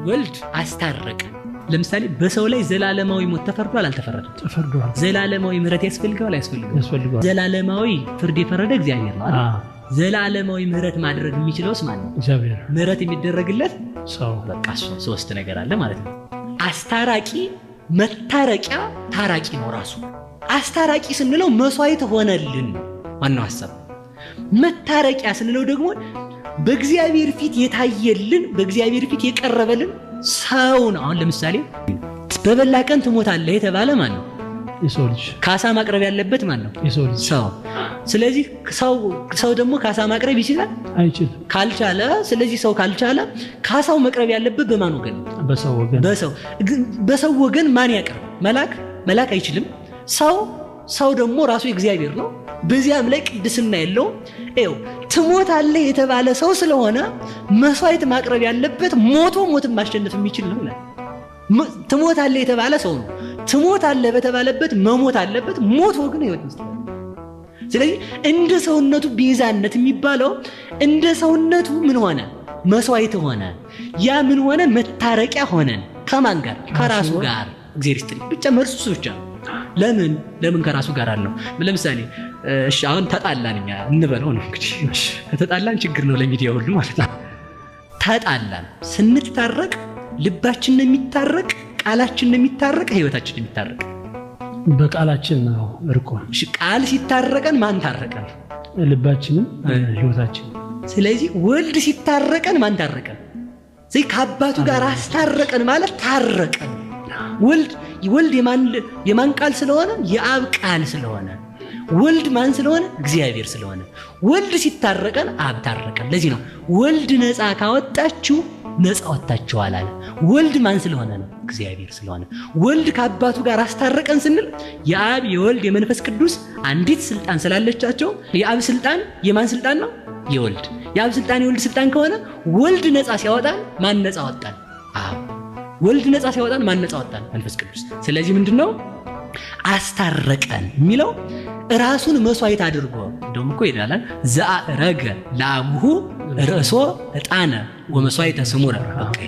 ወልድ አስታረቀ። ለምሳሌ በሰው ላይ ዘላለማዊ ሞት ተፈርዷል አልተፈረደም? ተፈርዷል። ዘላለማዊ ምህረት ያስፈልገዋል አያስፈልገውም? ዘላለማዊ ፍርድ የፈረደ እግዚአብሔር ነው አይደል? ዘላለማዊ ምህረት ማድረግ የሚችለውስ ማን ነው? እግዚአብሔር። ምህረት የሚደረግለት ሰው። በቃ ሶስት ነገር አለ ማለት ነው። አስታራቂ፣ መታረቂያ፣ ታራቂ ነው ራሱ። አስታራቂ ስንለው መስዋዕት ሆነልን ዋናው ሐሳብ። መታረቂያ ስንለው ደግሞ በእግዚአብሔር ፊት የታየልን በእግዚአብሔር ፊት የቀረበልን ሰው ነው። አሁን ለምሳሌ በበላ ቀን ትሞታለህ የተባለ ማን ነው? የሰው ልጅ። ካሳ ማቅረብ ያለበት ማን ነው? የሰው ልጅ፣ ሰው። ስለዚህ ሰው ደግሞ ካሳ ማቅረብ ይችላል አይችልም? ካልቻለ፣ ስለዚህ ሰው ካልቻለ ካሳው መቅረብ ያለበት በማን ወገን? በሰው ወገን። በሰው ወገን ማን ያቀርብ? መላክ አይችልም። ሰው ደግሞ ራሱ እግዚአብሔር ነው። በዚያም ላይ ቅድስና የለውም። ትሞታለህ የተባለ ሰው ስለሆነ መስዋዕት ማቅረብ ያለበት ሞትን ማሸነፍ የሚችል ነው ይላል። ትሞታለህ የተባለ ሰው ነው። ትሞታለህ በተባለበት መሞት አለበት። ሞት ግን ህይወት መስጠት። ስለዚህ እንደ ሰውነቱ ቤዛነት የሚባለው እንደ ሰውነቱ ምን ሆነ? መስዋዕት ሆነ። ያ ምን ሆነ? መታረቂያ ሆነን። ከማን ጋር? ከራሱ ጋር። እግዚአብሔር ይስጥልኝ። ብቻ መልሱ ብቻ። ለምን ከራሱ ጋር አለው? ለምሳሌ እሺ አሁን ተጣላን እኛ እንበለው ነው እንግዲህ። ከተጣላን ችግር ነው ለሚዲያ ሁሉ ማለት ነው። ተጣላን። ስንታረቅ ልባችን ነው የሚታረቅ፣ ቃላችን ነው የሚታረቅ፣ ህይወታችን ነው የሚታረቅ። በቃላችን ነው እርቆ። እሺ ቃል ሲታረቀን ማን ታረቀን? ልባችንም ህይወታችን። ስለዚህ ወልድ ሲታረቀን ማን ታረቀን? ስለዚህ ከአባቱ ጋር አስታረቀን ማለት ታረቀን። ወልድ የማን ቃል ስለሆነ? የአብ ቃል ስለሆነ። ወልድ ማን ስለሆነ? እግዚአብሔር ስለሆነ። ወልድ ሲታረቀን አብ ታረቀን። ለዚህ ነው ወልድ ነፃ ካወጣችሁ ነፃ ወጣችኋል አለ። ወልድ ማን ስለሆነ ነው? እግዚአብሔር ስለሆነ። ወልድ ከአባቱ ጋር አስታረቀን ስንል የአብ የወልድ የመንፈስ ቅዱስ አንዲት ስልጣን ስላለቻቸው የአብ ስልጣን የማን ስልጣን ነው? የወልድ። የአብ ስልጣን የወልድ ስልጣን ከሆነ ወልድ ነፃ ሲያወጣን ማን ነፃ ወጣን? አብ። ወልድ ነፃ ሲያወጣን ማን ነፃ ወጣን? መንፈስ ቅዱስ። ስለዚህ ምንድነው አስታረቀን የሚለው? ራሱን መስዋዕት አድርጎ እንደውም እኮ ይላል ዘአረገ ለአቡሁ ርእሶ ዕጣነ ወመስዋዕተ ስሙረ። በቃ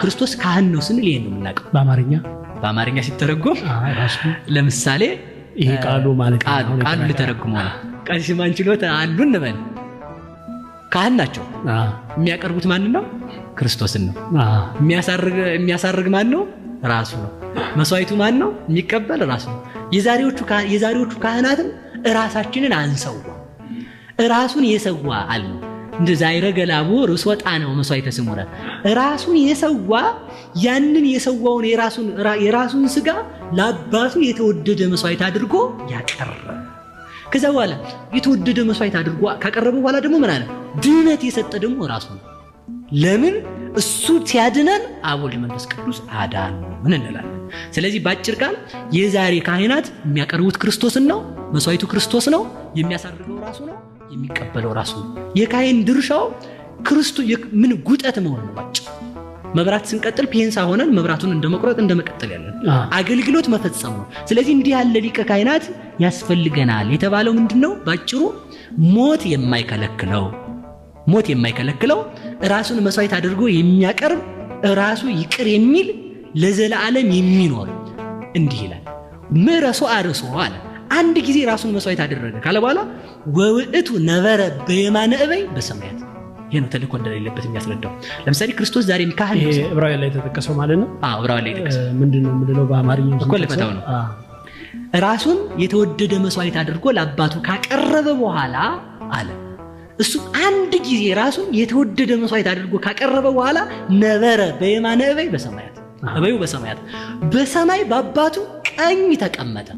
ክርስቶስ ካህን ነው ስንል ይሄን ነው የምናውቀው። በአማርኛ ሲተረጎም ለምሳሌ ይሄ ቃሉ ማለት ቃሉ ልተረጉመው ነው። ቀሲስ ማን ችሎት አሉ እንበል ካህን ናቸው። የሚያቀርቡት ማን ነው? ክርስቶስን ነው። የሚያሳርግ ማን ነው? ራሱ ነው። መስዋዕቱ ማን ነው? የሚቀበል ራሱ ነው። የዛሬዎቹ ካህናትም ራሳችንን አንሰዋ፣ ራሱን የሰዋ አለ። እንደዛ ይረገላቡ ርዕሶ ዕጣነ ወመስዋዕተ ስሙረ። ራሱን የሰዋ ያንን የሰዋውን የራሱን ስጋ ለአባቱ የተወደደ መስዋዕት አድርጎ ያቀረበ። ከዛ በኋላ የተወደደ መስዋዕት አድርጎ ካቀረበ በኋላ ደግሞ ምን አለ? ድነት የሰጠ ደግሞ ራሱ ነው። ለምን? እሱ ሲያድነን አብ ወልድ መንፈስ ቅዱስ አዳነን እንላለን። ስለዚህ ባጭር ቃል የዛሬ ካህናት የሚያቀርቡት ክርስቶስን ነው። መስዋዕቱ ክርስቶስ ነው። የሚያሳርገው ራሱ ነው። የሚቀበለው ራሱ ነው። የካህን ድርሻው ክርስቶስ ምን ጉጠት መሆን ነው። ባጭ መብራት ስንቀጥል ፔንሳ ሆነን መብራቱን እንደመቁረጥ እንደመቀጠል ያለን አገልግሎት መፈጸም ነው። ስለዚህ እንዲህ ያለ ሊቀ ካህናት ያስፈልገናል የተባለው ምንድነው? ባጭሩ ሞት የማይከለክለው ራሱን መስዋዕት አድርጎ የሚያቀርብ ራሱ ይቅር የሚል ለዘላለም የሚኖር እንዲህ ይላል። ምረሶ አርሶ አለ። አንድ ጊዜ ራሱን መስዋዕት አደረገ ካለ በኋላ ወውእቱ ነበረ በየማነ እበይ በሰማያት። ይሄ ነው ተልእኮ እንደሌለበት የሚያስረዳው። ለምሳሌ ክርስቶስ ዛሬም ካህን ነው። ዕብራውያን ላይ ተጠቀሰው ማለት ነው። ዕብራውያን ላይ ተጠቀሰው ምንድነው የምንለው? በአማርኛ እኮ ለፈታው ነው። ራሱን የተወደደ መስዋዕት አድርጎ ለአባቱ ካቀረበ በኋላ አለ። እሱ አንድ ጊዜ ራሱን የተወደደ መስዋዕት አድርጎ ካቀረበ በኋላ ነበረ በየማነ እበይ በሰማያት። እበዩ በሰማያት፣ በሰማይ በአባቱ ቀኝ ተቀመጠ።